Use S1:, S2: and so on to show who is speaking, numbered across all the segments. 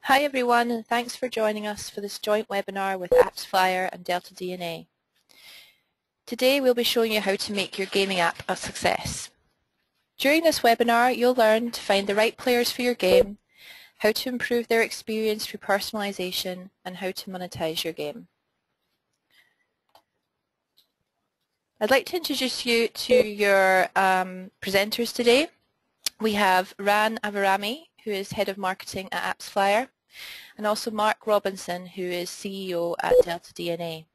S1: Hi everyone, and thanks for joining us for this joint webinar with Appsflyer and deltaDNA. Today we'll be showing you how to make your gaming app a success. During this webinar you'll learn to find the right players for your game, how to improve their experience through personalization, and how to monetize your game. I'd like to introduce you to your presenters today. We have Ran Avarami, who is Head of Marketing at Appsflyer, and also Mark Robinson, who is CEO at deltaDNA.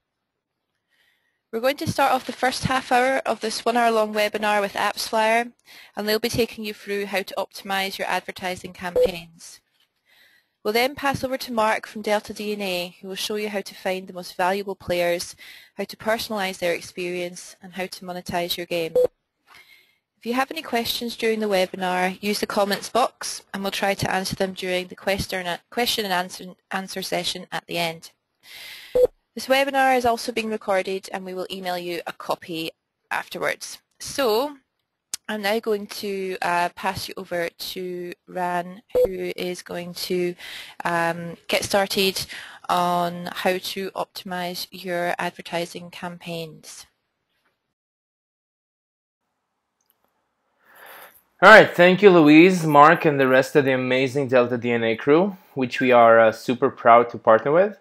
S1: We're going to start off the first half hour of this 1 hour long webinar with Appsflyer, and they'll be taking you through how to optimize your advertising campaigns. We'll then pass over to Mark from deltaDNA, who will show you how to find the most valuable players, how to personalize their experience, and how to monetize your game. If you have any questions during the webinar, use the comments box and we'll try to answer them during the question and answer session at the end. This webinar is also being recorded and we will email you a copy afterwards. So I'm now going to pass you over to Ran, who is going to get started on how to optimize your advertising campaigns.
S2: All right, thank you, Louise, Mark, and the rest of the amazing deltaDNA crew, which we are super proud to partner with.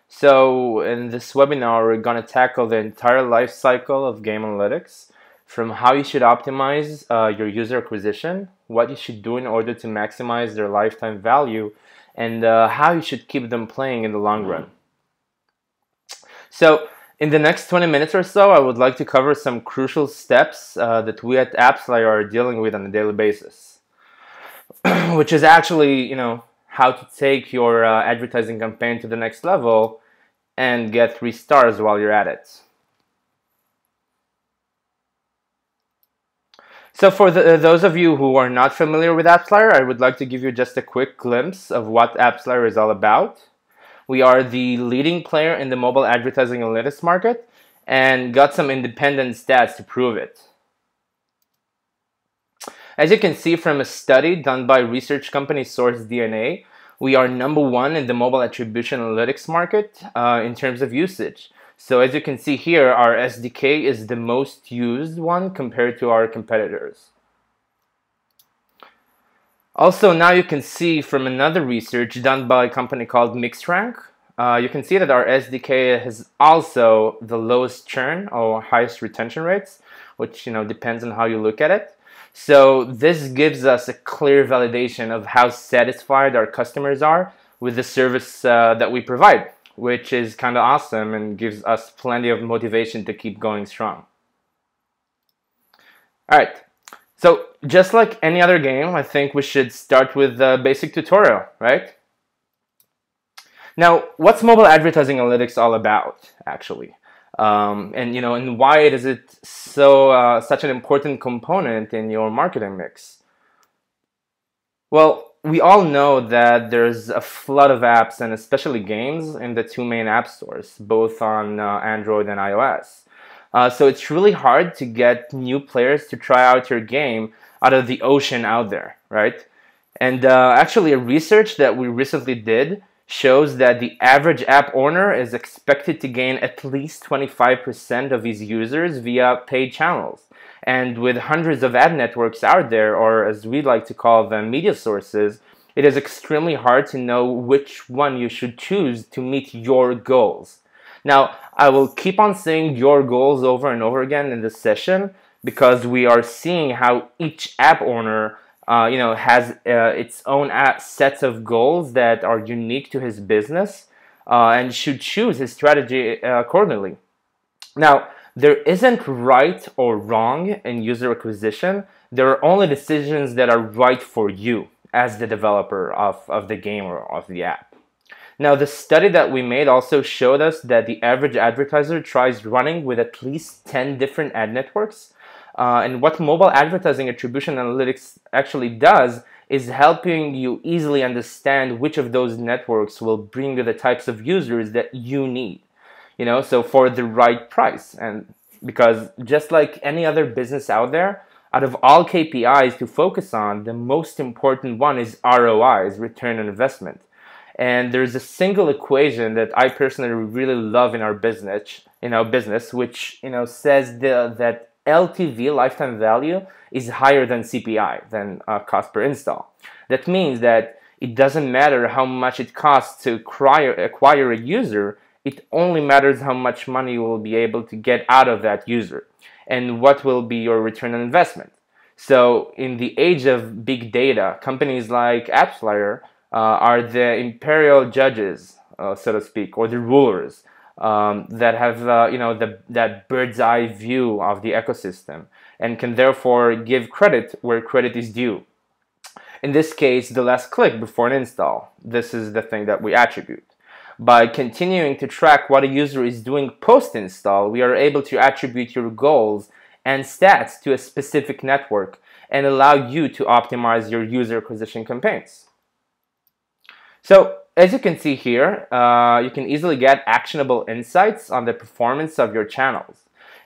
S2: So in this webinar, we're going to tackle the entire life cycle of game analytics, from how you should optimize your user acquisition, what you should do in order to maximize their lifetime value, and how you should keep them playing in the long run. So in the next 20 minutes or so, I would like to cover some crucial steps that we at Appsflyer are dealing with on a daily basis, which is actually, how to take your advertising campaign to the next level and get 3 stars while you're at it. So for those of you who are not familiar with Appsflyer, I would like to give you just a quick glimpse of what Appsflyer is all about. We are the leading player in the mobile advertising analytics market and got some independent stats to prove it. As you can see from a study done by research company SourceDNA, we are #1 in the mobile attribution analytics market in terms of usage. So as you can see here, our SDK is the most used one compared to our competitors. Also, now you can see from another research done by a company called MixRank, you can see that our SDK has also the lowest churn or highest retention rates, which depends on how you look at it. So this gives us a clear validation of how satisfied our customers are with the service that we provide, which is kind of awesome and gives us plenty of motivation to keep going strong. All right. So just like any other game, I think we should start with the basic tutorial, right? Now, what's mobile advertising analytics all about, actually? And why is it such an important component in your marketing mix? Well, we all know that there's a flood of apps and especially games in the 2 main app stores, both on Android and iOS. So it's really hard to get new players to try out your game out of the ocean out there, right? And actually a research that we recently did shows that the average app owner is expected to gain at least 25% of his users via paid channels. And with hundreds of ad networks out there, or as we like to call them, media sources, it is extremely hard to know which one you should choose to meet your goals. Now, I will keep on saying your goals over and over again in this session because we are seeing how each app owner has its own sets of goals that are unique to his business and should choose his strategy accordingly. Now, there isn't right or wrong in user acquisition. There are only decisions that are right for you as the developer of the game or of the app. Now, the study that we made also showed us that the average advertiser tries running with at least 10 different ad networks. And what mobile advertising attribution analytics actually does is helping you easily understand which of those networks will bring you the types of users that you need, so for the right price. And because just like any other business out there, out of all KPIs to focus on, the most important one is ROI, is return on investment. And there's a single equation that I personally really love in our business, which says that LTV, lifetime value, is higher than CPI, than cost per install. That means that it doesn't matter how much it costs to acquire a user. It only matters how much money you will be able to get out of that user and what will be your return on investment. So in the age of big data, companies like Appsflyer are the imperial judges, so to speak, or the rulers that have that bird's eye view of the ecosystem and can therefore give credit where credit is due. In this case, the last click before an install. This is the thing that we attribute. By continuing to track what a user is doing post-install, we are able to attribute your goals and stats to a specific network and allow you to optimize your user acquisition campaigns. So, as you can see here, you can easily get actionable insights on the performance of your channels.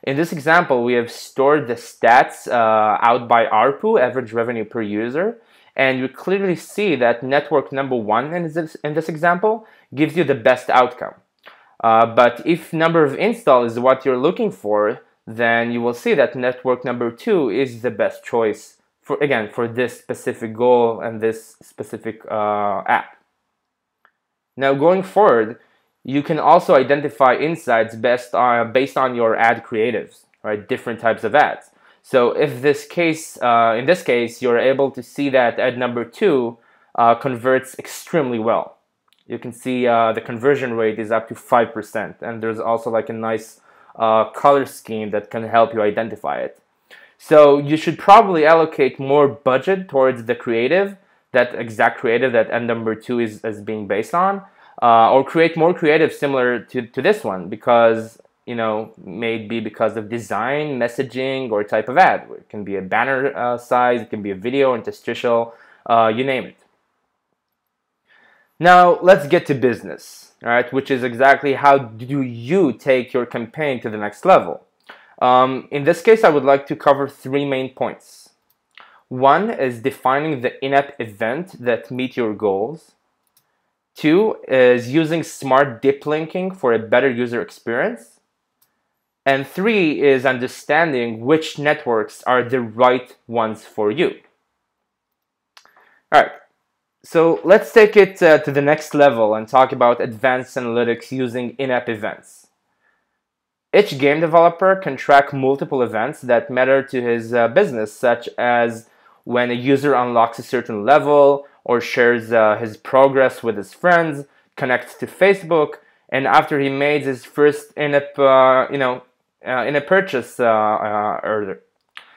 S2: In this example, we have stored the stats out by ARPU, average revenue per user, and you clearly see that network number 1 in this example gives you the best outcome. But if number of install is what you're looking for, then you will see that network number 2 is the best choice for this specific goal and this specific app. Now going forward, you can also identify insights based on your ad creatives, right? Different types of ads. So if in this case, you're able to see that ad number 2 converts extremely well. You can see the conversion rate is up to 5%, and there's also like a nice color scheme that can help you identify it. So you should probably allocate more budget towards the creative, that exact creative that ad number 2 is being based on, or create more creative similar to this one, because maybe because of design, messaging, or type of ad. It can be a banner size, it can be a video, interstitial, you name it. Now let's get to business, all right, which is exactly how do you take your campaign to the next level. In this case, I would like to cover 3 main points. One is defining the in-app event that meet your goals. 2 is using smart deep linking for a better user experience. And 3 is understanding which networks are the right ones for you. All right, so let's take it to the next level and talk about advanced analytics using in-app events. Each game developer can track multiple events that matter to his business, such as when a user unlocks a certain level or shares his progress with his friends, connects to Facebook, and after he made his first in-app purchase earlier.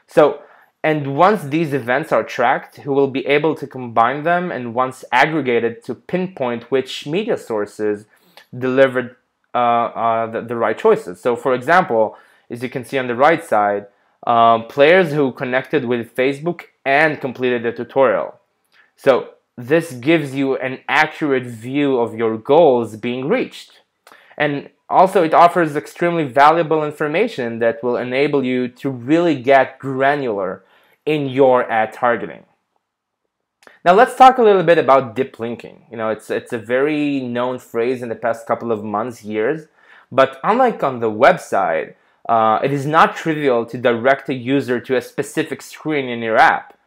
S2: So, and once these events are tracked, he will be able to combine them, and once aggregated, to pinpoint which media sources delivered the right choices. So, for example, as you can see on the right side, players who connected with Facebook and completed the tutorial. So, this gives you an accurate view of your goals being reached. And also, it offers extremely valuable information that will enable you to really get granular in your ad targeting. Now, let's talk a little bit about deep linking. It's a very known phrase in the past couple of months, years, but unlike on the website, it is not trivial to direct a user to a specific screen in your app,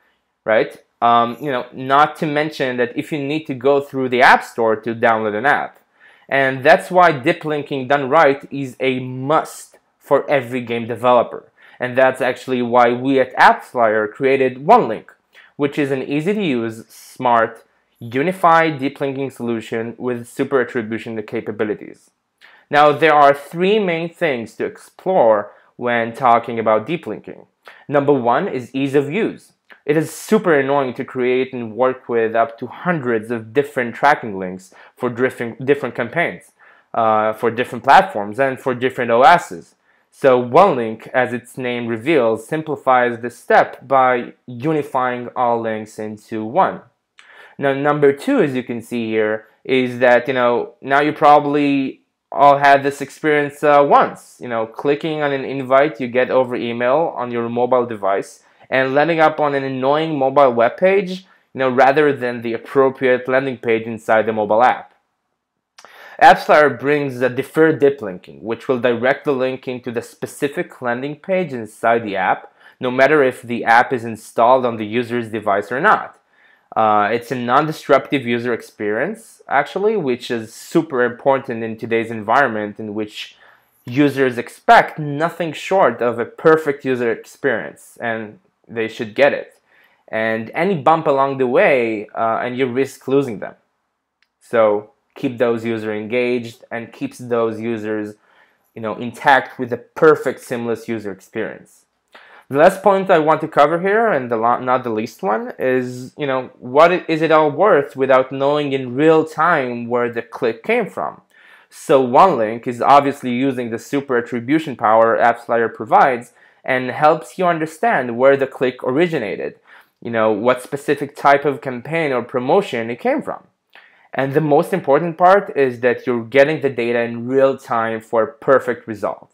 S2: right? Not to mention that if you need to go through the App Store to download an app. And that's why deep linking done right is a must for every game developer. And that's actually why we at Appsflyer created OneLink, which is an easy-to-use, smart, unified deep linking solution with super attribution capabilities. Now, there are 3 main things to explore when talking about deep linking. Number 1 is ease of use. It is super annoying to create and work with up to hundreds of different tracking links for different campaigns, for different platforms, and for different OSs. So OneLink, as its name reveals, simplifies this step by unifying all links into one. Now, number 2, as you can see here, is that now you probably all had this experience once. Clicking on an invite you get over email on your mobile device and landing up on an annoying mobile web page, rather than the appropriate landing page inside the mobile app. Appsflyer brings a deferred dip linking, which will direct the linking to the specific landing page inside the app, no matter if the app is installed on the user's device or not. It's a non-disruptive user experience, actually, which is super important in today's environment in which users expect nothing short of a perfect user experience, and they should get it. And any bump along the way, and you risk losing them. So keep those users engaged and keeps those users, intact with a perfect seamless user experience. The last point I want to cover here, and not the least one, is, what is it all worth without knowing in real time where the click came from? So OneLink is obviously using the super attribution power Appsflyer provides and helps you understand where the click originated, what specific type of campaign or promotion it came from. And the most important part is that you're getting the data in real time for a perfect result.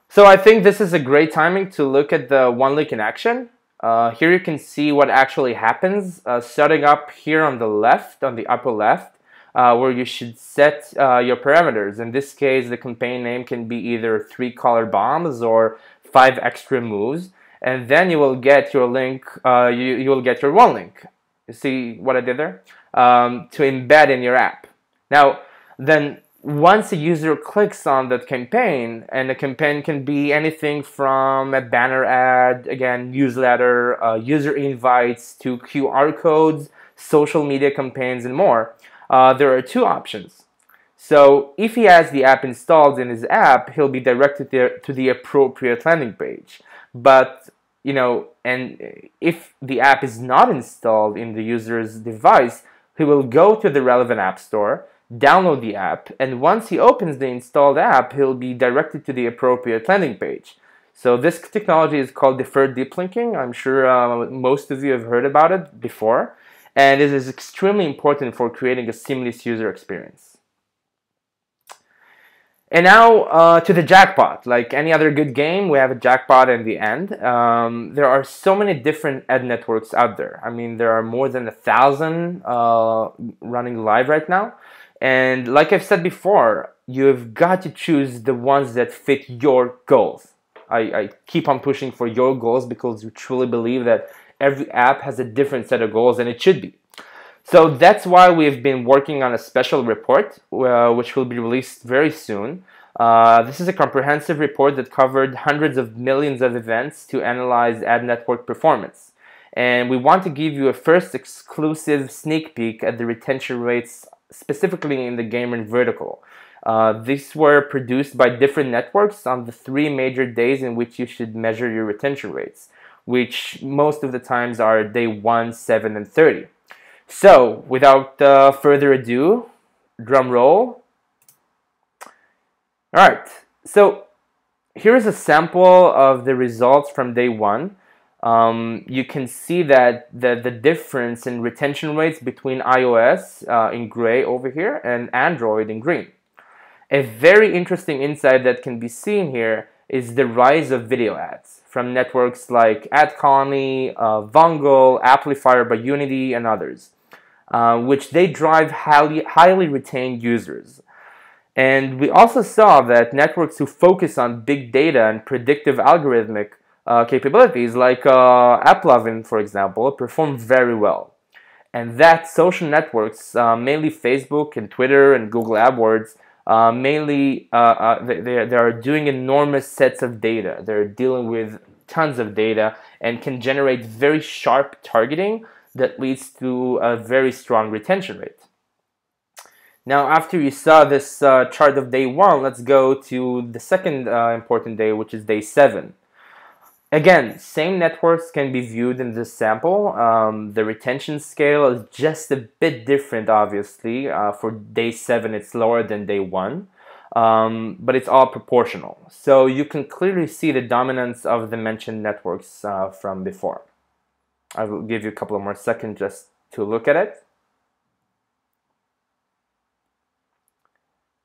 S2: So I think this is a great timing to look at the OneLink in action. Here you can see what actually happens, starting up here on the left, on the upper left, where you should set your parameters. In this case, the campaign name can be either 3 color bombs or 5 extra moves, and then you will get your link. You will get your OneLink. You see what I did there? To embed in your app. Now, then once a user clicks on that campaign, and the campaign can be anything from a banner ad, again, newsletter, user invites, to QR codes, social media campaigns, and more, there are 2 options. So if he has the app installed in his app, he'll be directed to the appropriate landing page. But and if the app is not installed in the user's device, he will go to the relevant app store, download the app, and once he opens the installed app, he'll be directed to the appropriate landing page. So this technology is called deferred deep linking. I'm sure most of you have heard about it before, and it is extremely important for creating a seamless user experience. And now to the jackpot. Like any other good game, we have a jackpot in the end. There are so many different ad networks out there. I mean, there are more than 1,000 running live right now. And like I've said before, you've got to choose the ones that fit your goals. I keep on pushing for your goals because we truly believe that every app has a different set of goals, and it should be. So that's why we've been working on a special report, which will be released very soon. This is a comprehensive report that covered hundreds of millions of events to analyze ad network performance. And we want to give you a first exclusive sneak peek at the retention rates, specifically in the gamer vertical. These were produced by different networks on the 3 major days in which you should measure your retention rates, which most of the times are day 1, 7, and 30. So, without further ado, drum roll. Alright, so here's a sample of the results from day 1. You can see that the difference in retention rates between iOS in gray over here and Android in green. A very interesting insight that can be seen here is the rise of video ads from networks like AdColony, Vungle, Appsflyer by Unity, and others, which they drive highly retained users. And we also saw that networks who focus on big data and predictive algorithmic capabilities, like AppLovin, for example, perform very well. And that social networks, mainly Facebook and Twitter and Google AdWords, they are doing enormous sets of data. They're dealing with tons of data and can generate very sharp targeting that leads to a very strong retention rate. Now, after you saw this chart of day 1, let's go to the second important day, which is day 7. Again, same networks can be viewed in this sample. The retention scale is just a bit different, obviously. For day 7, it's lower than day 1, but it's all proportional. So you can clearly see the dominance of the mentioned networks from before. I will give you a couple of more seconds just to look at it.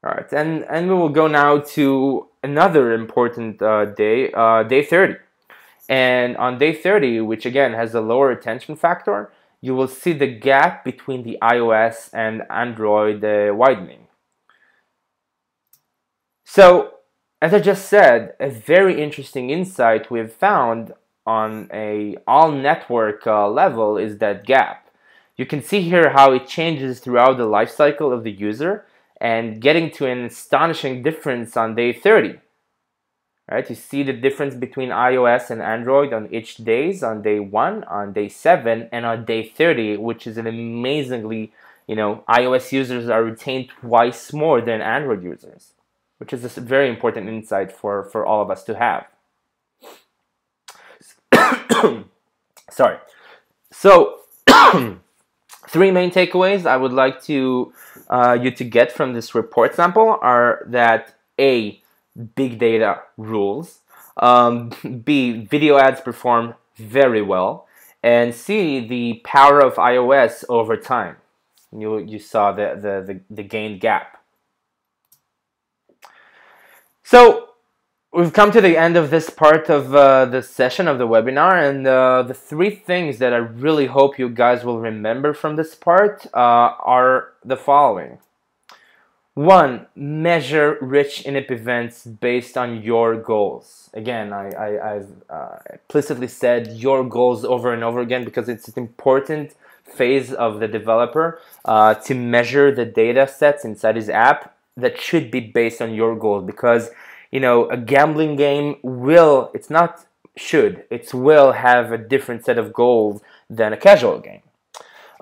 S2: All right, and we will go now to another important day, day 30. And on day 30, which again has a lower retention factor, you will see the gap between the iOS and Android widening. So, as I just said, a very interesting insight we've found on a all-network level is that gap. You can see here how it changes throughout the life cycle of the user and getting to an astonishing difference on day 30. Right? You see the difference between iOS and Android on each days, on day 1, on day 7, and on day 30, which is an amazingly, iOS users are retained twice more than Android users, which is a very important insight for all of us to have. Sorry. So, 3 main takeaways I would like to you to get from this report sample are that A, big data rules, B, video ads perform very well, and C, the power of iOS over time. You saw the gained gap. So we've come to the end of this part of the session of the webinar, and the 3 things that I really hope you guys will remember from this part are the following. 1, measure rich in-app events based on your goals. Again, I've implicitly said your goals over and over again because it's an important phase of the developer to measure the data sets inside his app that should be based on your goals, because a gambling game will have a different set of goals than a casual game.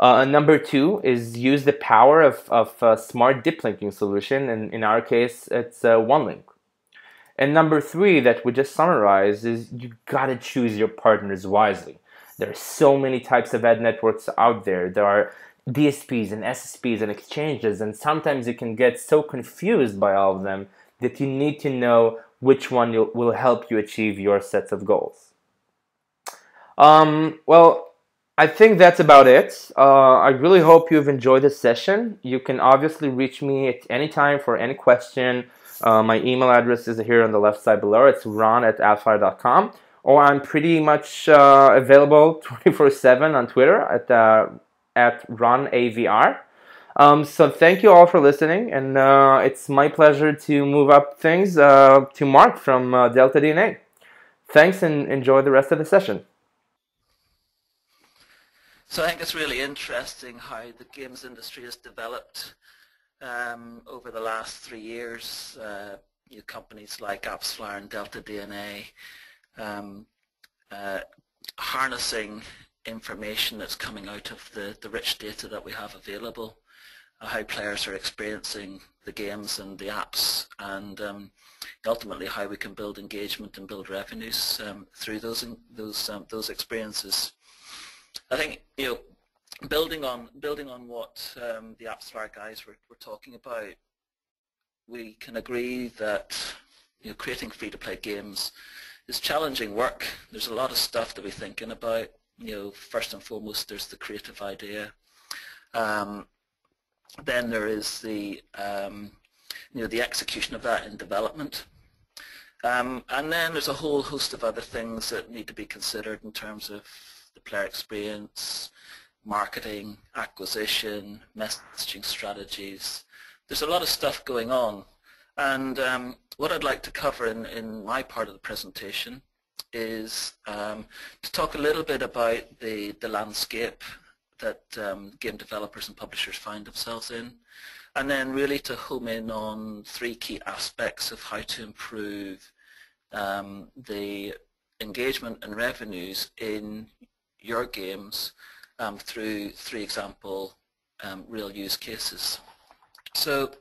S2: Number 2 is use the power of a smart deep linking solution, and in our case, it's OneLink. And number 3 that we just summarized is you gotta choose your partners wisely. There are so many types of ad networks out there. There are DSPs and SSPs and exchanges, and sometimes you can get so confused by all of them that you need to know which one will help you achieve your sets of goals. Well, I think that's about it. I really hope you've enjoyed this session. You can obviously reach me at any time for any question. My email address is here on the left side below. It's ron@appsflyer.com. Or I'm pretty much available 24/7 on Twitter at ronavr. So thank you all for listening, and it's my pleasure to move up things to Mark from deltaDNA. Thanks, and enjoy the rest of the session.
S3: So I think it's really interesting how the games industry has developed over the last 3 years. Companies like Appsflyer and deltaDNA harnessing information that's coming out of the rich data that we have available, how players are experiencing the games and the apps, and ultimately how we can build engagement and build revenues through those experiences. I think building on what the Appsflyer guys were talking about, we can agree that creating free-to-play games is challenging work. There's a lot of stuff to be thinking about. First and foremost, there's the creative idea. Then there is the the execution of that in development. And then there's a whole host of other things that need to be considered in terms of the player experience, marketing, acquisition, messaging strategies. There's a lot of stuff going on, and what I'd like to cover in my part of the presentation is to talk a little bit about the landscape that game developers and publishers find themselves in, and then really to home in on 3 key aspects of how to improve the engagement and revenues in your games through 3 example real use cases. So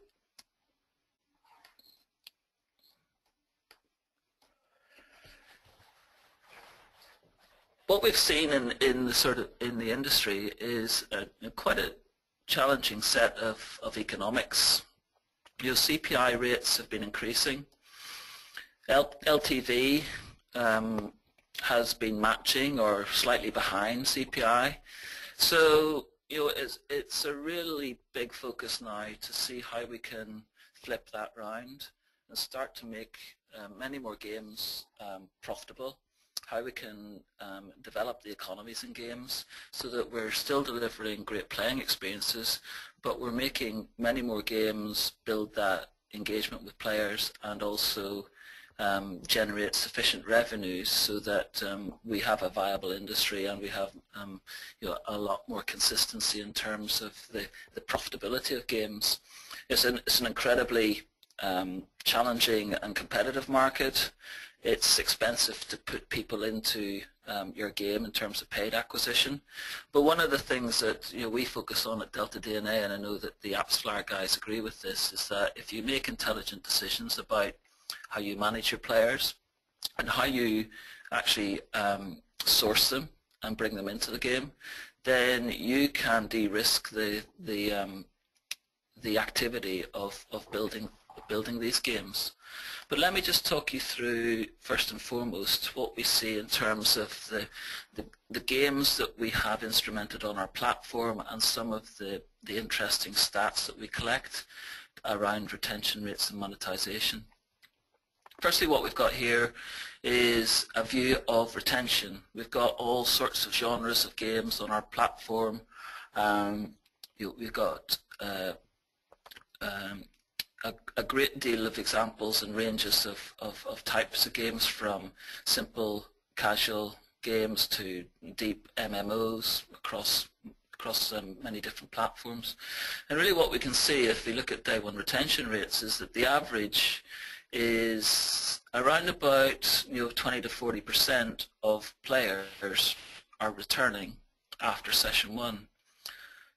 S3: what we've seen in the industry is quite a challenging set of economics. CPI rates have been increasing. LTV has been matching or slightly behind CPI. So it's a really big focus now to see how we can flip that round and start to make many more games profitable, how we can develop the economies in games so that we're still delivering great playing experiences, but we're making many more games, build that engagement with players, and also generate sufficient revenues so that we have a viable industry and we have a lot more consistency in terms of the profitability of games. It's an incredibly challenging and competitive market. It's expensive to put people into your game in terms of paid acquisition. But one of the things that we focus on at deltaDNA, and I know that the Appsflyer guys agree with this, is that if you make intelligent decisions about how you manage your players and how you actually source them and bring them into the game, then you can de-risk the activity of building these games. But let me just talk you through first and foremost what we see in terms of the games that we have instrumented on our platform and some of the interesting stats that we collect around retention rates and monetization. Firstly, what we've got here is a view of retention. We've got all sorts of genres of games on our platform. We've got a great deal of examples and ranges of types of games, from simple casual games to deep MMOs across many different platforms. And really what we can see if we look at day one retention rates is that the average is around about 20 to 40% of players are returning after session one.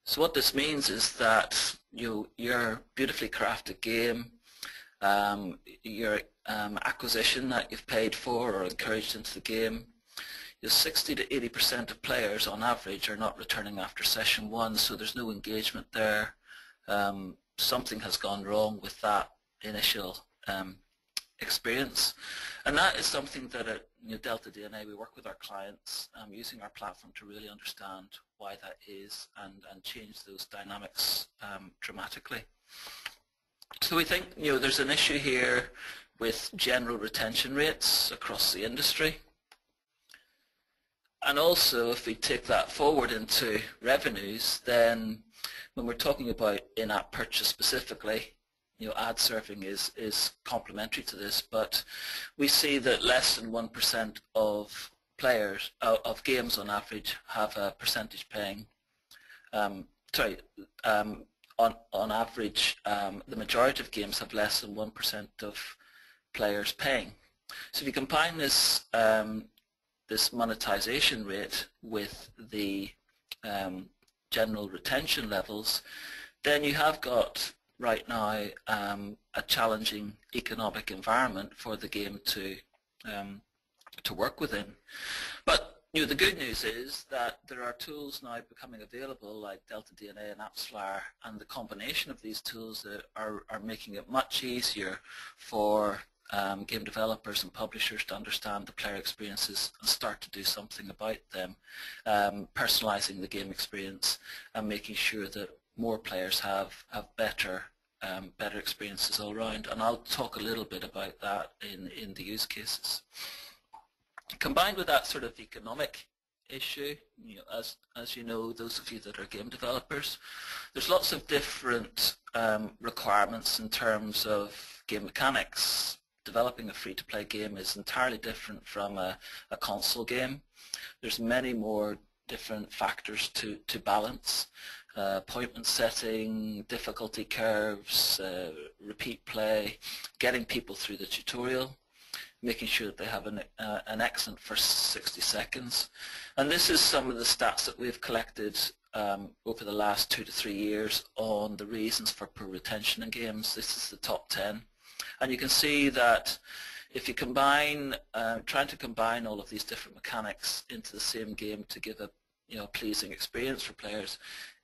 S3: So what this means is that your beautifully crafted game, your acquisition that you've paid for or encouraged into the game, 60 to 80% of players on average are not returning after session one, so there's no engagement there. Something has gone wrong with that initial experience, and that is something that at deltaDNA we work with our clients using our platform to really understand why that is and change those dynamics dramatically. So we think there's an issue here with general retention rates across the industry, and also if we take that forward into revenues, then when we're talking about in-app purchase specifically, ad serving is complementary to this, but we see that less than 1% of players of games on average have a percentage paying. On average, the majority of games have less than 1% of players paying. So if you combine this this monetization rate with the general retention levels, then you have got right now a challenging economic environment for the game to work within. But the good news is that there are tools now becoming available like deltaDNA and Appsflyer, and the combination of these tools that are making it much easier for game developers and publishers to understand the player experiences and start to do something about them, personalizing the game experience and making sure that more players have better experiences all around. And I'll talk a little bit about that in the use cases. Combined with that sort of economic issue, as you know, those of you that are game developers, there's lots of different requirements in terms of game mechanics. Developing a free-to-play game is entirely different from a console game. There's many more different factors to balance. Appointment setting, difficulty curves, repeat play, getting people through the tutorial, making sure that they have an excellent first 60 seconds. And this is some of the stats that we've collected over the last 2 to 3 years on the reasons for poor retention in games. This is the top 10. And you can see that if you combine, trying to combine all of these different mechanics into the same game to give a pleasing experience for players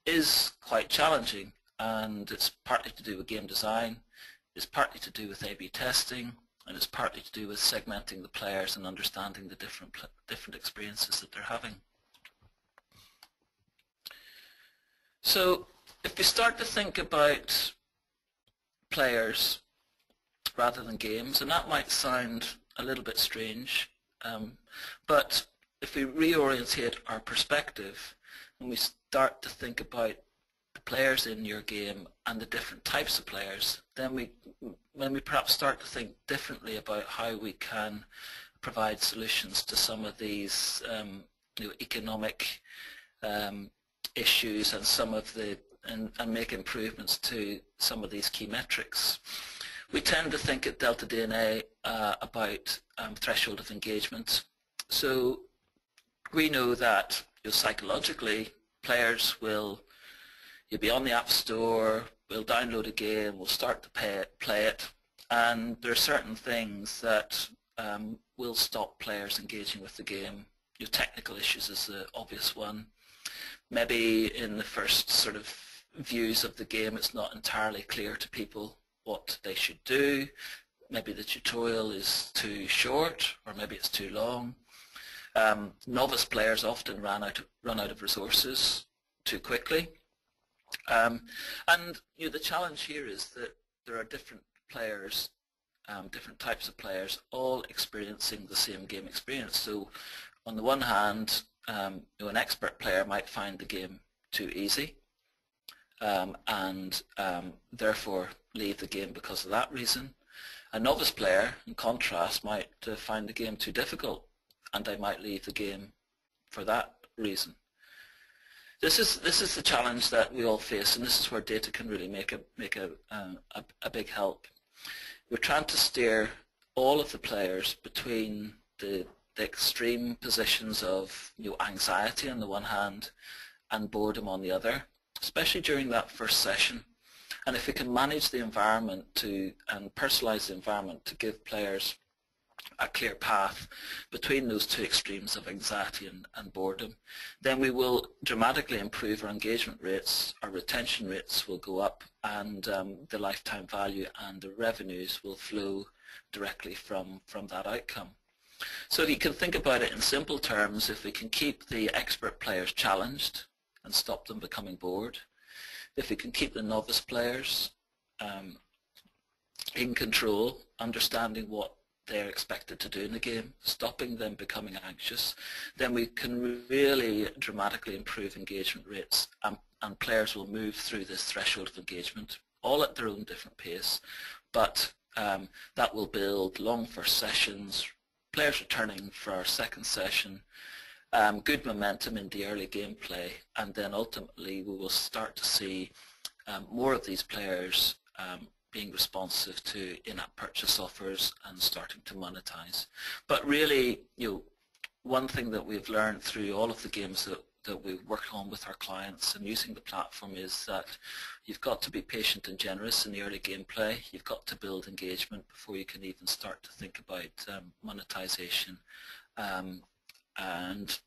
S3: is quite challenging, and it's partly to do with game design, it's partly to do with A/B testing, and it's partly to do with segmenting the players and understanding the different experiences that they're having. So if we start to think about players rather than games, and that might sound a little bit strange, But if we reorientate our perspective and we start to think about the players in your game and the different types of players, then we perhaps start to think differently about how we can provide solutions to some of these economic issues and some of the and make improvements to some of these key metrics. We tend to think at deltaDNA about threshold of engagement. So we know that psychologically players will be on the App Store, will download a game, will start to play it, and there are certain things that will stop players engaging with the game. Your technical issues is the obvious one. Maybe in the first sort of views of the game it's not entirely clear to people what they should do. Maybe the tutorial is too short, or maybe it's too long. Novice players often run out of resources too quickly. And the challenge here is that there are different players, different types of players, all experiencing the same game experience. So on the one hand, an expert player might find the game too easy and therefore leave the game because of that reason. A novice player, in contrast, might find the game too difficult and they might leave the game for that reason. This is the challenge that we all face, and this is where data can really make a big help. We're trying to steer all of the players between the extreme positions of anxiety on the one hand and boredom on the other, especially during that first session. And if we can manage the environment and personalize the environment to give players a clear path between those two extremes of anxiety and boredom, then we will dramatically improve our engagement rates, our retention rates will go up, and the lifetime value and the revenues will flow directly from that outcome. So you can think about it in simple terms. If we can keep the expert players challenged and stop them becoming bored, if we can keep the novice players in control, understanding what they're expected to do in the game, stopping them becoming anxious, then we can really dramatically improve engagement rates, and players will move through this threshold of engagement, all at their own different pace, but that will build long first sessions, players returning for our second session, good momentum in the early gameplay, and then ultimately we will start to see more of these players being responsive to in-app purchase offers and starting to monetize. But really, one thing that we've learned through all of the games that we work on with our clients and using the platform is that you've got to be patient and generous in the early gameplay. You've got to build engagement before you can even start to think about monetization and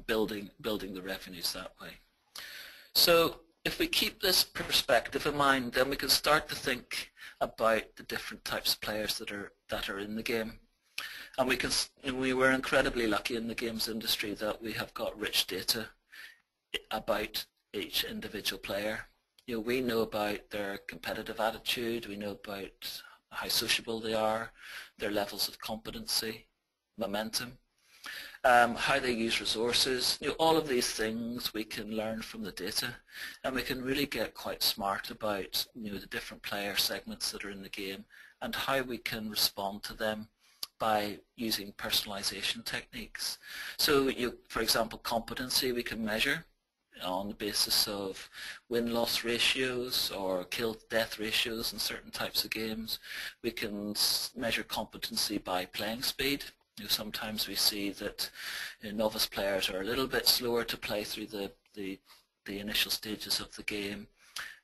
S3: building the revenues that way. So if we keep this perspective in mind, then we can start to think about the different types of players that are in the game. And we were incredibly lucky in the games industry that we have got rich data about each individual player. We know about their competitive attitude, we know about how sociable they are, their levels of competency, momentum, how they use resources. All of these things we can learn from the data, and we can really get quite smart about the different player segments that are in the game and how we can respond to them by using personalization techniques. So for example, competency we can measure on the basis of win-loss ratios or kill-death ratios in certain types of games. We can measure competency by playing speed. Sometimes we see that novice players are a little bit slower to play through the initial stages of the game,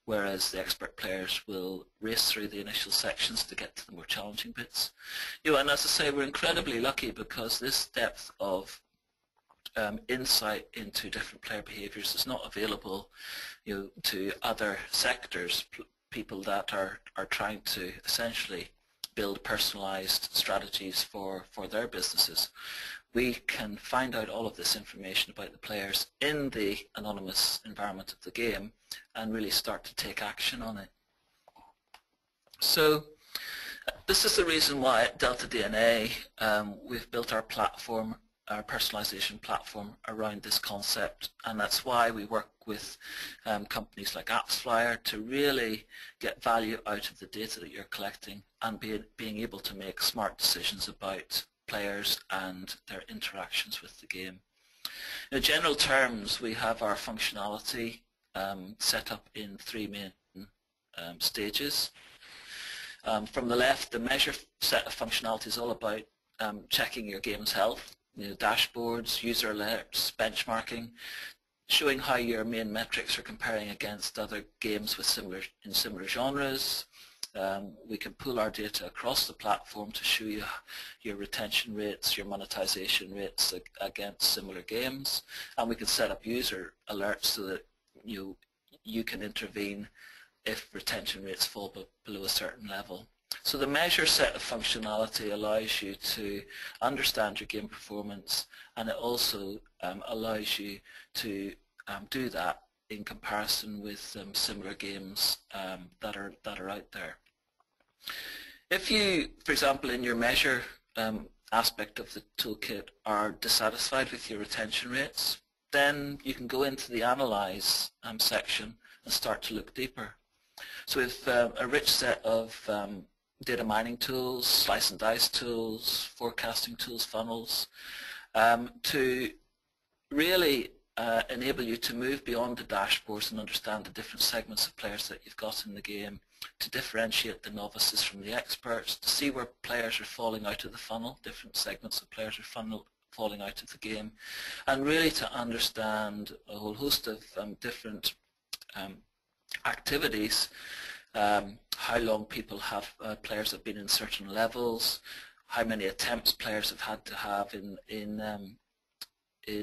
S3: whereas the expert players will race through the initial sections to get to the more challenging bits. And as I say, we're incredibly lucky because this depth of insight into different player behaviors is not available to other sectors, people that are trying to essentially build personalized strategies for their businesses. We can find out all of this information about the players in the anonymous environment of the game and really start to take action on it. So This is the reason why at deltaDNA we've built our platform, our personalization platform, around this concept, and that's why we work with companies like Appsflyer to really get value out of the data that you're collecting and being able to make smart decisions about players and their interactions with the game. In general terms, we have our functionality set up in 3 main stages. From the left, the measure set of functionality is all about checking your game's health, dashboards, user alerts, benchmarking, showing how your main metrics are comparing against other games with similar genres. We can pull our data across the platform to show you your retention rates, your monetization rates against similar games, and we can set up user alerts so that you can intervene if retention rates fall below a certain level. So the measure set of functionality allows you to understand your game performance, and it also allows you to do that in comparison with similar games that are out there. If you, for example, in your measure aspect of the toolkit are dissatisfied with your retention rates, then you can go into the Analyze section and start to look deeper. So we have a rich set of data mining tools, slice and dice tools, forecasting tools, funnels, to really enable you to move beyond the dashboards and understand the different segments of players that you've got in the game, to differentiate the novices from the experts, to see where players are falling out of the funnel, different segments of players are falling out of the game, and really to understand a whole host of different activities, how long players have been in certain levels, how many attempts players have had to have in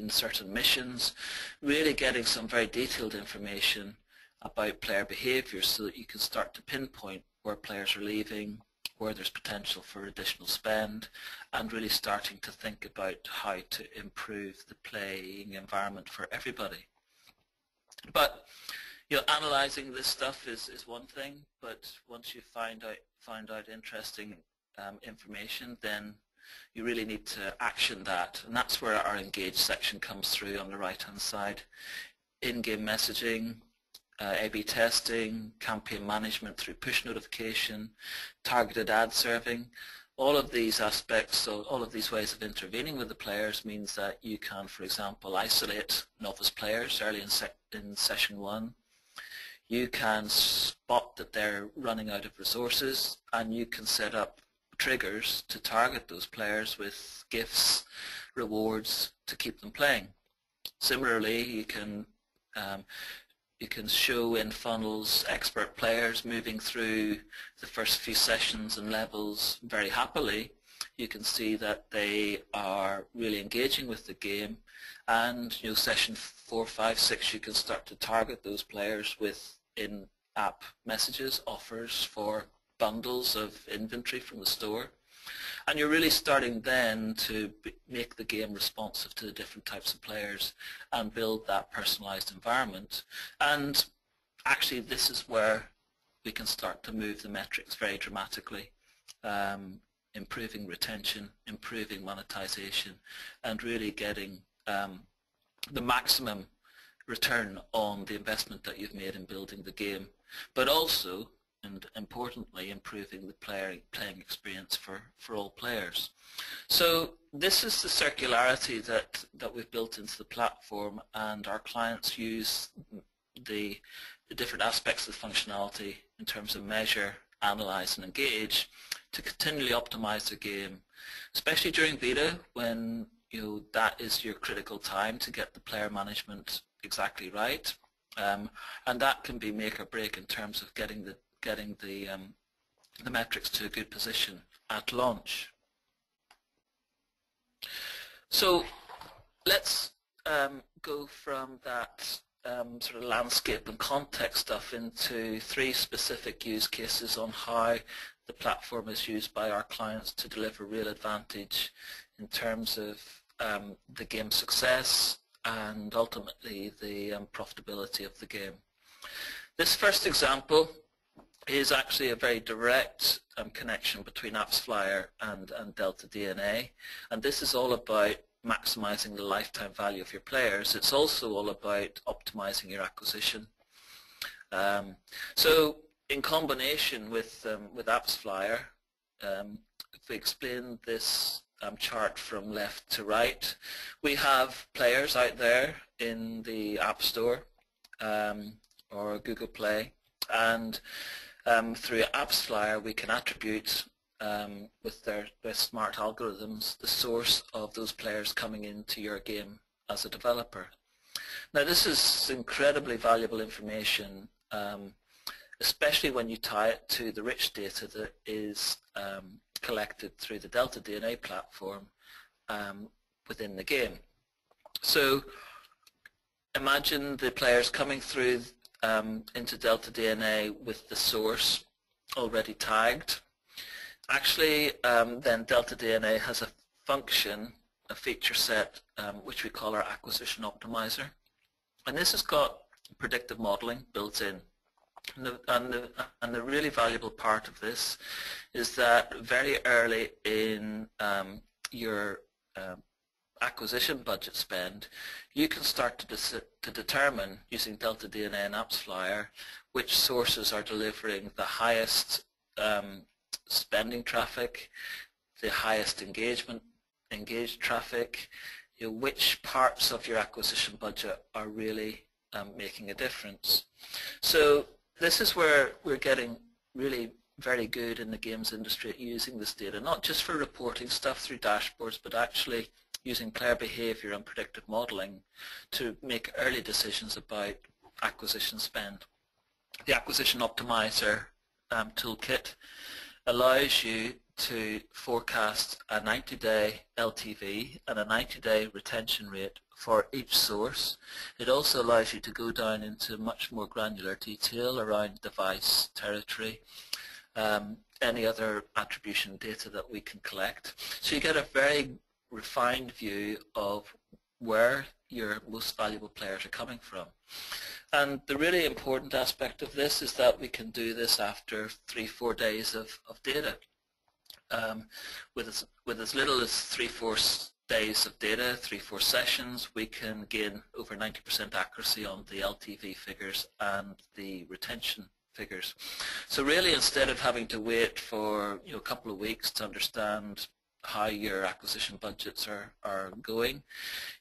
S3: certain missions, really getting some very detailed information about player behavior so that you can start to pinpoint where players are leaving, where there's potential for additional spend, and really starting to think about how to improve the playing environment for everybody. But analyzing this stuff is one thing, but once you find out interesting information, then you really need to action that, and that's where our Engage section comes through on the right-hand side. In-game messaging, A/B testing, campaign management through push notification, targeted ad serving. All of these aspects, so all of these ways of intervening with the players means that you can, for example, isolate novice players early in session 1. You can spot that they're running out of resources, and you can set up triggers to target those players with gifts, rewards to keep them playing. Similarly, you can show in funnels expert players moving through the first few sessions and levels very happily. You can see that they are really engaging with the game, and session 4, 5, 6 you can start to target those players with in-app messages, offers for bundles of inventory from the store, and you're really starting then to make the game responsive to the different types of players and build that personalized environment. And actually this is where we can start to move the metrics very dramatically, improving retention, improving monetization, and really getting the maximum return on the investment that you've made in building the game, but also, and importantly, improving the playing experience for all players. So this is the circularity that we've built into the platform, and our clients use the different aspects of the functionality in terms of measure, analyze, and engage to continually optimize their game, especially during beta when that is your critical time to get the player management exactly right, and that can be make or break in terms of getting the metrics to a good position at launch. So let's go from that sort of landscape and context stuff into 3 specific use cases on how the platform is used by our clients to deliver real advantage in terms of the game success and ultimately the profitability of the game. This first example is actually a very direct connection between Appsflyer and deltaDNA, and this is all about maximizing the lifetime value of your players. It's also all about optimizing your acquisition. So in combination with Appsflyer, if we explain this chart from left to right, we have players out there in the App Store or Google Play, and through Appsflyer we can attribute with their smart algorithms the source of those players coming into your game as a developer. Now this is incredibly valuable information, especially when you tie it to the rich data that is collected through the deltaDNA platform within the game. So imagine the players coming through into deltaDNA with the source already tagged. Actually, then deltaDNA has a function, a feature set, which we call our acquisition optimizer. And this has got predictive modeling built in. And the really valuable part of this is that very early in your acquisition budget spend, you can start to determine, using deltaDNA and Appsflyer, which sources are delivering the highest spending traffic, the highest engaged traffic, which parts of your acquisition budget are really making a difference. So this is where we're getting really very good in the games industry at using this data, not just for reporting stuff through dashboards, but actually using player behavior and predictive modeling to make early decisions about acquisition spend. The acquisition optimizer toolkit allows you to forecast a 90-day LTV and a 90-day retention rate for each source. It also allows you to go down into much more granular detail around device, territory, any other attribution data that we can collect. So you get a very refined view of where your most valuable players are coming from. And the really important aspect of this is that we can do this after 3-4 days of data. With as little as 3-4 days of data, 3-4 sessions, we can gain over 90% accuracy on the LTV figures and the retention figures. So really, instead of having to wait for a couple of weeks to understand how your acquisition budgets are going,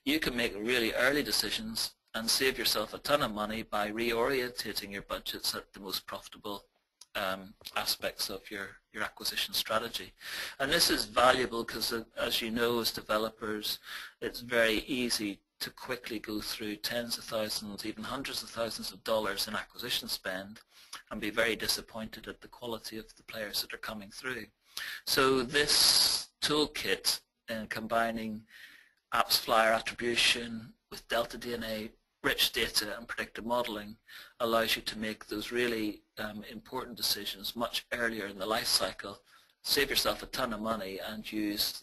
S3: you can make really early decisions and save yourself a ton of money by reorientating your budgets at the most profitable aspects of your acquisition strategy. And this is valuable because, as you know, as developers, it's very easy to quickly go through tens of thousands, even hundreds of thousands of dollars in acquisition spend and be very disappointed at the quality of the players that are coming through. So this toolkit, combining Appsflyer attribution with deltaDNA rich data and predictive modeling, allows you to make those really important decisions much earlier in the life cycle, save yourself a ton of money, and use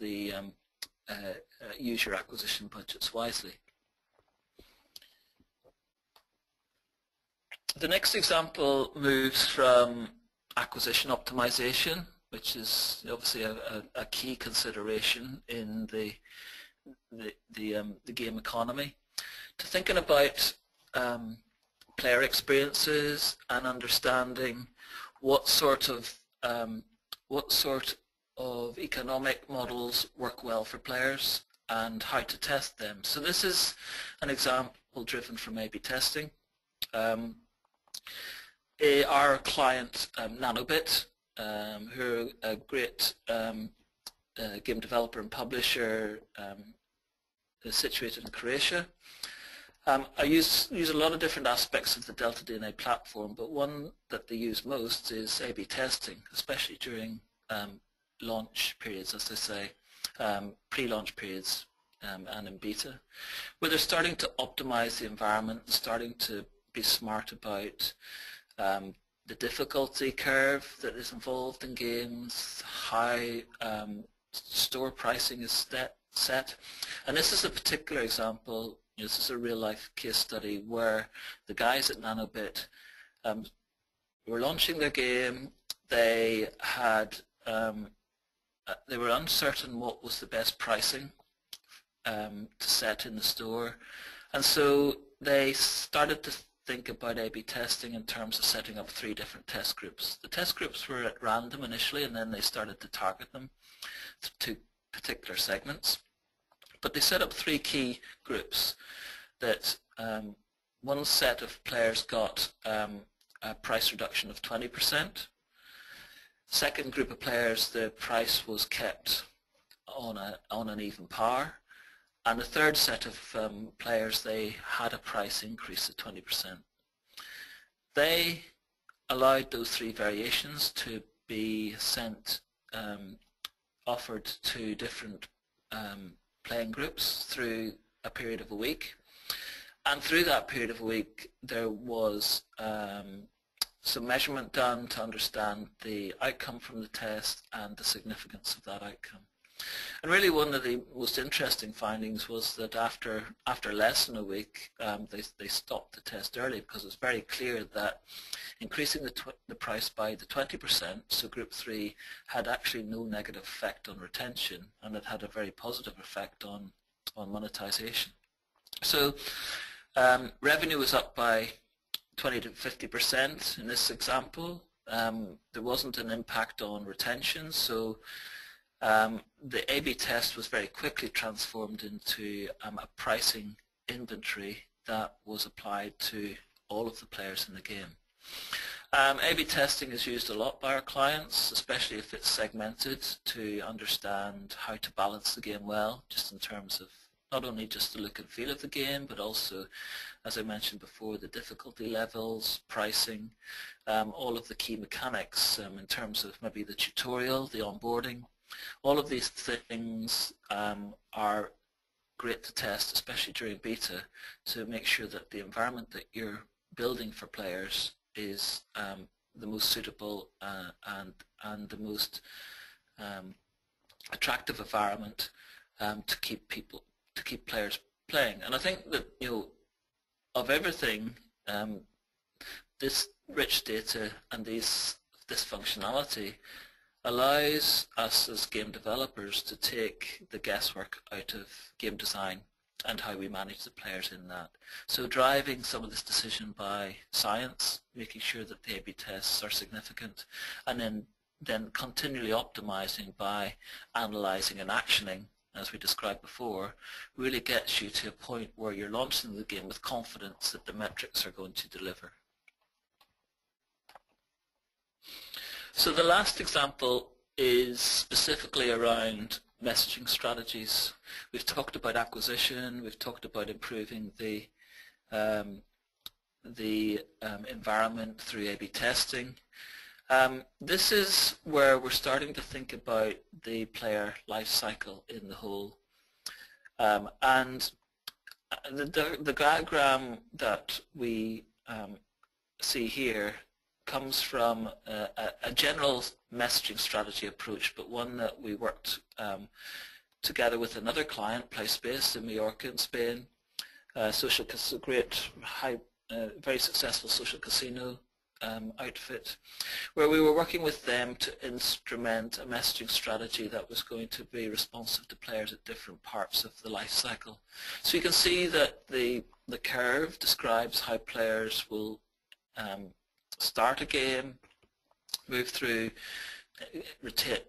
S3: your acquisition budgets wisely. The next example moves from acquisition optimization, which is obviously a key consideration in the game economy, to thinking about player experiences and understanding what sort of economic models work well for players and how to test them. So this is an example driven from A/B testing. Our client Nanobit, who are a great game developer and publisher, is situated in Croatia. I use a lot of different aspects of the deltaDNA platform, but one that they use most is A/B testing, especially during launch periods, as they say, pre-launch periods and in beta, where they're starting to optimize the environment, starting to be smart about the difficulty curve that is involved in games, how store pricing is set. And this is a particular example. This is a real-life case study where the guys at Nanobit were launching their game. they had they were uncertain what was the best pricing to set in the store, and so they started to think about A/B testing in terms of setting up 3 different test groups. The test groups were at random initially, and then they started to target them to particular segments. But they set up 3 key groups that one set of players got a price reduction of 20%. Second group of players, the price was kept on an even par. And the third set of players, they had a price increase of 20%. They allowed those 3 variations to be sent, offered to different playing groups through a period of a week. And through that period of a week, there was some measurement done to understand the outcome from the test and the significance of that outcome. And really one of the most interesting findings was that after less than a week, they stopped the test early, because it was very clear that increasing the price by the 20%, so group 3, had actually no negative effect on retention, and it had a very positive effect on monetization. So revenue was up by 20 to 50% in this example. There wasn't an impact on retention, so the A/B test was very quickly transformed into a pricing inventory that was applied to all of the players in the game. A/B testing is used a lot by our clients, especially if it's segmented, to understand how to balance the game well, just in terms of not only just the look and feel of the game, but also, as I mentioned before, the difficulty levels, pricing, all of the key mechanics in terms of maybe the tutorial, the onboarding. All of these things are great to test, especially during beta, to make sure that the environment that you're building for players is the most suitable and the most attractive environment to keep players playing. And I think that, you know, of everything, this rich data and this functionality allows us as game developers to take the guesswork out of game design and how we manage the players in that. So driving some of this decision by science, making sure that the A/B tests are significant, and then continually optimizing by analyzing and actioning, as we described before, really gets you to a point where you're launching the game with confidence that the metrics are going to deliver. So the last example is specifically around messaging strategies. We've talked about acquisition, we've talked about improving the environment through A/B testing. This is where we're starting to think about the player life cycle in the whole. And the diagram that we see here comes from a general messaging strategy approach, but one that we worked together with another client, PlaySpace in Mallorca in Spain, very successful social casino outfit, where we were working with them to instrument a messaging strategy that was going to be responsive to players at different parts of the life cycle. So you can see that the curve describes how players will start a game, move through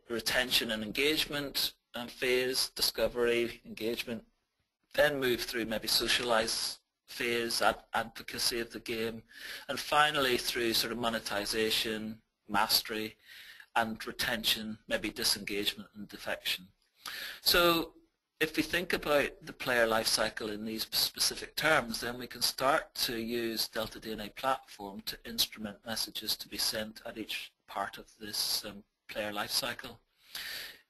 S3: retention and engagement phase, discovery, engagement, then move through maybe socialize phase, advocacy of the game, and finally through sort of monetization, mastery, and retention, maybe disengagement and defection. So if we think about the player life cycle in these specific terms, then we can start to use deltaDNA platform to instrument messages to be sent at each part of this player life cycle.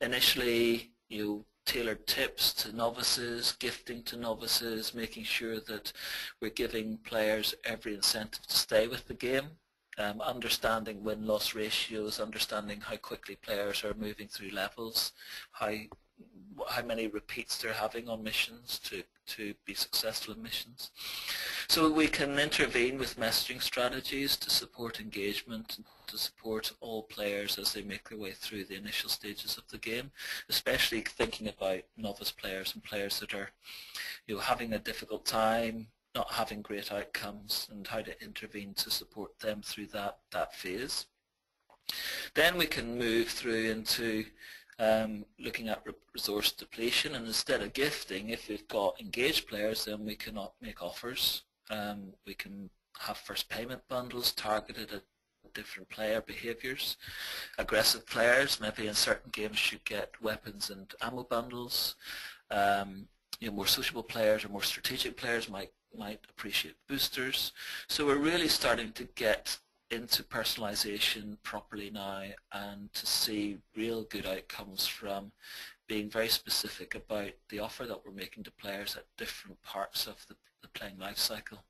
S3: Initially, you tailored tips to novices, gifting to novices, making sure that we're giving players every incentive to stay with the game, understanding win-loss ratios, understanding how quickly players are moving through levels, how many repeats they're having on missions to to be successful in missions. So we can intervene with messaging strategies to support engagement, to support all players as they make their way through the initial stages of the game, especially thinking about novice players and players that are having a difficult time, not having great outcomes, and how to intervene to support them through that phase. Then we can move through into looking at resource depletion, and instead of gifting, if we've got engaged players, then we can make offers. We can have first payment bundles targeted at different player behaviors. Aggressive players, maybe in certain games, should get weapons and ammo bundles. More sociable players or more strategic players might appreciate boosters. So we're really starting to get into personalization properly now, and to see real good outcomes from being very specific about the offer that we're making to players at different parts of the playing life cycle.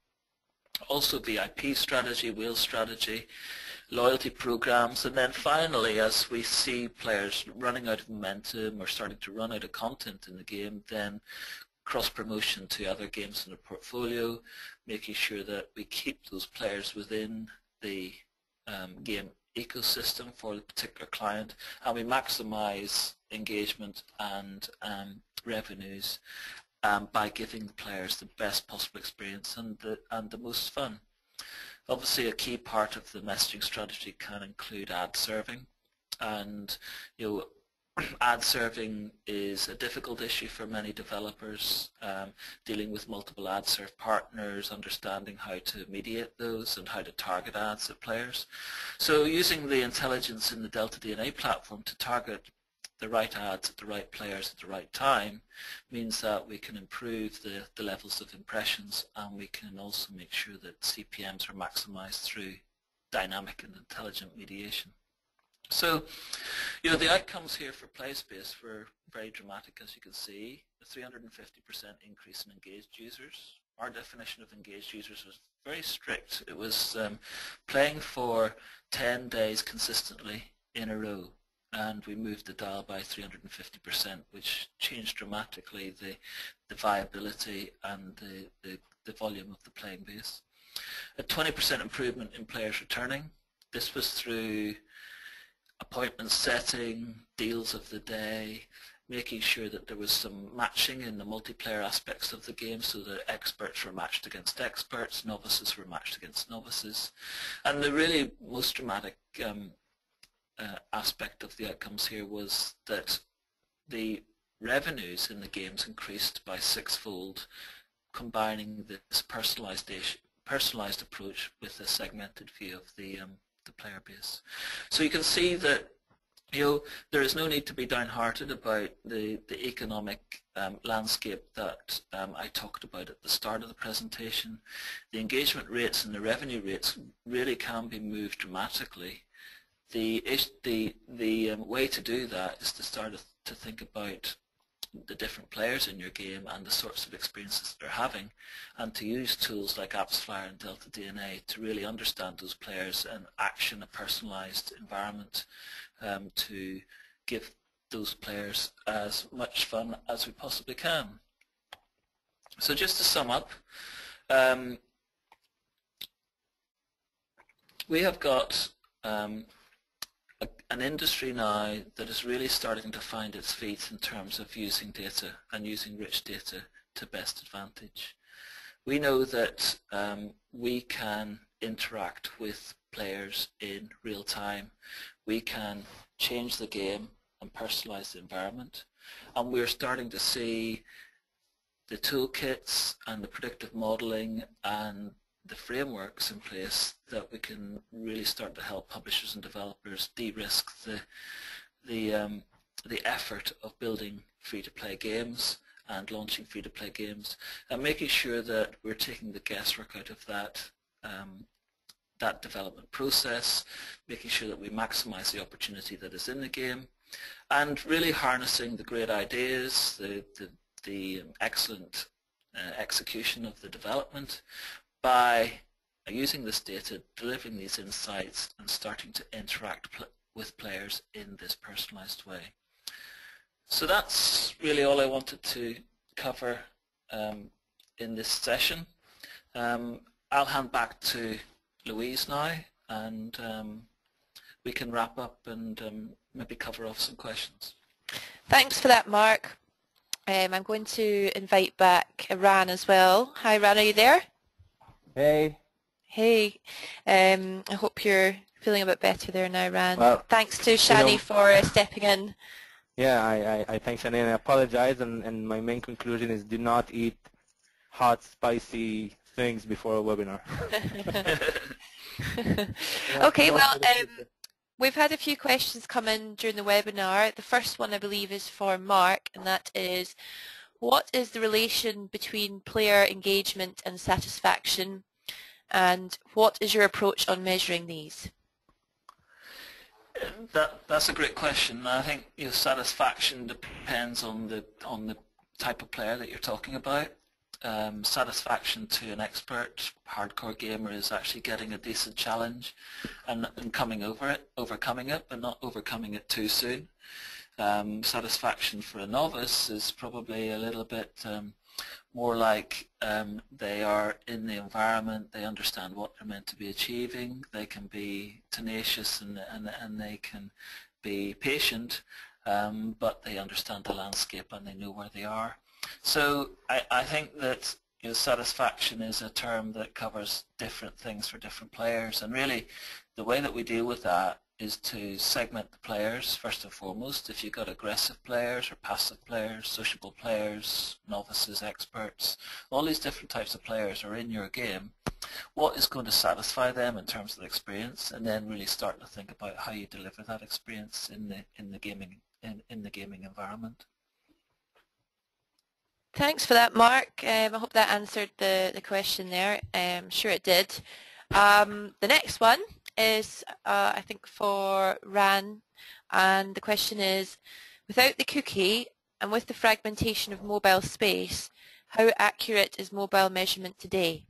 S3: Also VIP strategy, wheel strategy, loyalty programs, and then finally, as we see players running out of momentum or starting to run out of content in the game, then cross-promotion to other games in the portfolio, making sure that we keep those players within the game ecosystem for the particular client, and we maximize engagement and revenues by giving the players the best possible experience and the most fun. Obviously, a key part of the messaging strategy can include ad serving, and ad serving is a difficult issue for many developers, dealing with multiple ad serve partners, understanding how to mediate those and how to target ads at players. So using the intelligence in the deltaDNA platform to target the right ads at the right players at the right time means that we can improve the levels of impressions, and we can also make sure that CPMs are maximized through dynamic and intelligent mediation. So, the outcomes here for PlaySpace were very dramatic, as you can see. A 350% increase in engaged users. Our definition of engaged users was very strict. It was playing for 10 days consistently in a row, and we moved the dial by 350%, which changed dramatically the viability and the volume of the playing base. A 20% improvement in players returning. This was through appointment setting, deals of the day, making sure that there was some matching in the multiplayer aspects of the game, so that experts were matched against experts, novices were matched against novices. And the really most dramatic aspect of the outcomes here was that the revenues in the games increased by 6-fold, combining this personalized approach with a segmented view of the player base. So you can see that there is no need to be downhearted about the economic landscape that I talked about at the start of the presentation. The engagement rates and the revenue rates really can be moved dramatically. The way to do that is to start to think about the different players in your game and the sorts of experiences they're having, and to use tools like Appsflyer and deltaDNA to really understand those players and action a personalized environment to give those players as much fun as we possibly can. So just to sum up, we have got an industry now that is really starting to find its feet in terms of using data and using rich data to best advantage. We know that we can interact with players in real time. We can change the game and personalize the environment, and we're starting to see the toolkits and the predictive modeling and the frameworks in place that we can really start to help publishers and developers de-risk the effort of building free-to-play games and launching free-to-play games, and making sure that we're taking the guesswork out of that development process, making sure that we maximize the opportunity that is in the game, and really harnessing the great ideas, the excellent execution of the development, by using this data, delivering these insights, and starting to interact with players in this personalized way. So that's really all I wanted to cover in this session. I'll hand back to Louise now, and we can wrap up and maybe cover off some questions.
S1: Thanks for that, Mark. I'm going to invite back Ran as well. Hi, Ran, are you there?
S4: Hey.
S1: Hey. I hope you're feeling a bit better there now, Ran.
S4: Well,
S1: thanks to Shani for stepping in.
S4: Yeah, I thank Shani, and I apologize, and my main conclusion is do not eat hot, spicy things before a webinar.
S1: Okay, well, we've had a few questions come in during the webinar. The first one, I believe, is for Mark, and that is, what is the relation between player engagement and satisfaction, and what is your approach on measuring these?
S3: That's a great question. I think satisfaction depends on the type of player that you're talking about. Satisfaction to an expert hardcore gamer is actually getting a decent challenge and overcoming it, but not overcoming it too soon. Satisfaction for a novice is probably a little bit more like they are in the environment, they understand what they're meant to be achieving, they can be tenacious and they can be patient, but they understand the landscape and they know where they are. So I think that satisfaction is a term that covers different things for different players, and really the way that we deal with that is to segment the players first and foremost. If you've got aggressive players or passive players, sociable players, novices, experts, all these different types of players are in your game. What is going to satisfy them in terms of the experience, and then really start to think about how you deliver that experience in the gaming environment.
S1: Thanks for that, Mark. I hope that answered the question there. I'm sure it did. The next one is, I think, for Ran, and the question is, without the cookie and with the fragmentation of mobile space, how accurate is mobile measurement today?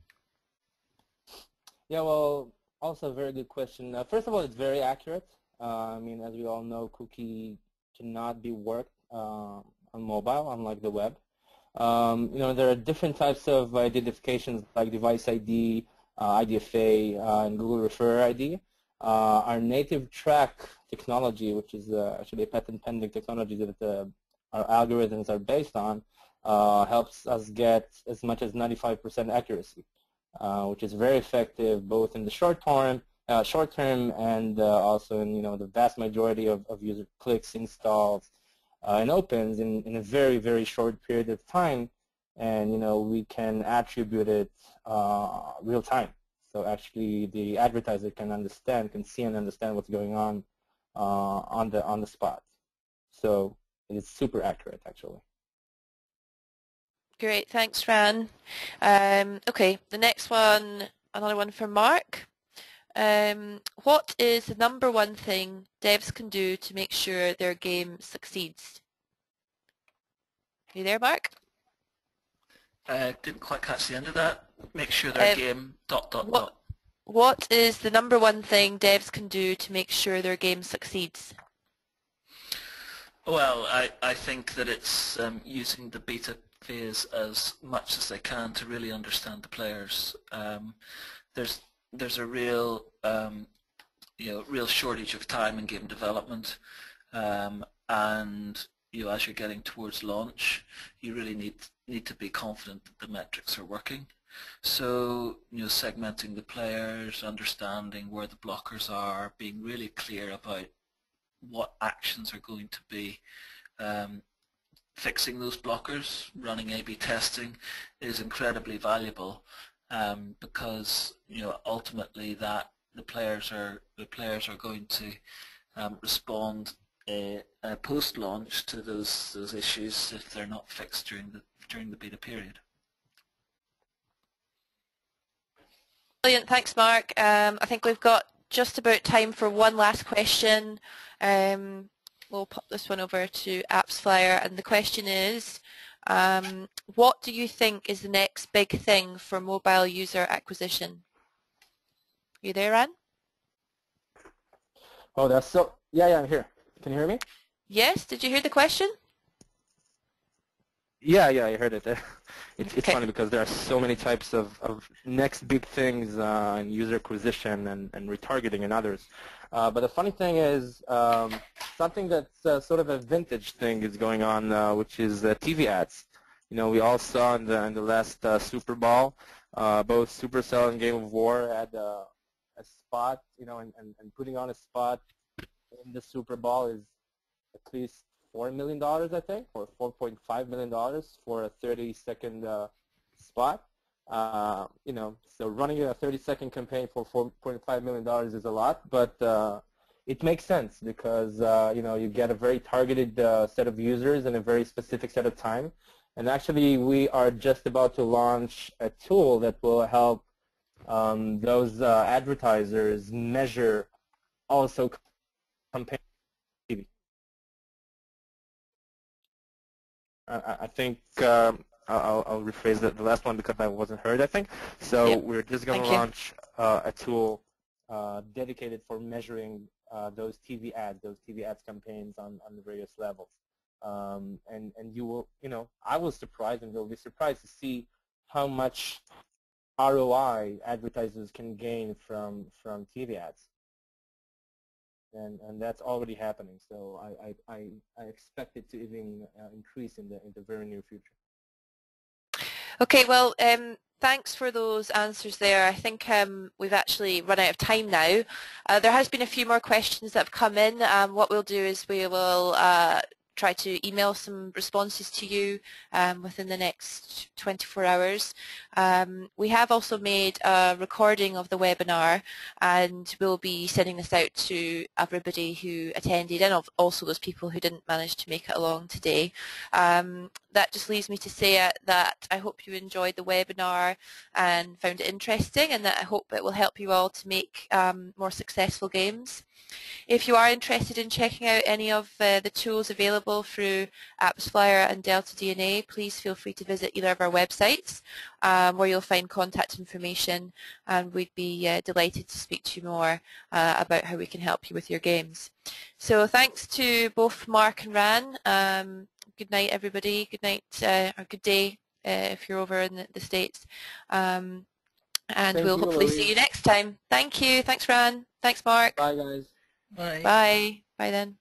S4: Yeah, well, also a very good question. First of all, it's very accurate. I mean, as we all know, cookie cannot be worked on mobile, unlike the web. There are different types of identifications like device ID, IDFA, and Google Referrer ID. Our native track technology, which is actually a patent-pending technology that our algorithms are based on, helps us get as much as 95% accuracy, which is very effective both in the short term and also in the vast majority of user clicks, installs, and opens in a very, very short period of time, and we can attribute it real time. So actually, the advertiser can see and understand what's going on the spot. So it's super accurate, actually.
S1: Great, thanks, Ran. Okay, the next one, another one for Mark. What is the number one thing devs can do to make sure their game succeeds? Are you there, Mark?
S3: Didn't quite catch the end of that. Make sure their game ...
S1: What is the number one thing devs can do to make sure their game succeeds?
S3: Well, I think that it's using the beta phase as much as they can to really understand the players. There's a real real shortage of time in game development, and as you're getting towards launch, you really need to be confident that the metrics are working. So segmenting the players, understanding where the blockers are, being really clear about what actions are going to be fixing those blockers, running A/B testing is incredibly valuable, because ultimately that the players are going to respond post-launch to those issues if they're not fixed during the beta period.
S1: Brilliant, thanks, Mark. I think we've got just about time for one last question. We'll pop this one over to Appsflyer, and the question is, what do you think is the next big thing for mobile user acquisition? Are you there, Ran?
S4: Oh, that's so... Yeah, I'm here. Can you hear me?
S1: Yes, did you hear the question?
S4: Yeah, I heard it. It's
S1: Okay.
S4: funny because there are so many types of next big things in user acquisition and retargeting and others. But the funny thing is something that's sort of a vintage thing is going on, which is TV ads. You know, we all saw in the last Super Bowl, both Supercell and Game of War had a spot, you know, and putting on a spot in the Super Bowl is at least $4 million, I think, or $4.5 million for a 30-second spot. You know, so running a 30-second campaign for $4.5 million is a lot, but it makes sense because you know, you get a very targeted set of users in a very specific set of time. And actually, we are just about to launch a tool that will help those advertisers measure also campaign TV. I think I'll rephrase the last one because I wasn't heard, I think. So
S1: Yep.
S4: we're just going to
S1: Thank you.
S4: launch a tool dedicated for measuring those TV ads campaigns on the various levels. And you will, you know, I was surprised and you'll be surprised to see how much ROI advertisers can gain from TV ads. And that's already happening. So I expect it to even increase in the very near future.
S1: Okay, well, thanks for those answers there. I think we've actually run out of time now. There has been a few more questions that have come in. What we'll do is we will try to email some responses to you within the next 24 hours. We have also made a recording of the webinar, and we'll be sending this out to everybody who attended and also those people who didn't manage to make it along today. That just leaves me to say that I hope you enjoyed the webinar and found it interesting, and that I hope it will help you all to make more successful games. If you are interested in checking out any of the tools available through Appsflyer and deltaDNA, please feel free to visit either of our websites where you'll find contact information, and we'd be delighted to speak to you more about how we can help you with your games. So thanks to both Mark and Ran. Good night, everybody. Good night, or good day if you're over in the States. And
S4: Thank
S1: we'll
S4: you,
S1: hopefully
S4: Louise.
S1: see you next time. Thank you. Thanks, Ran. Thanks, Mark.
S4: Bye, guys.
S3: Bye.
S1: Bye. Bye then.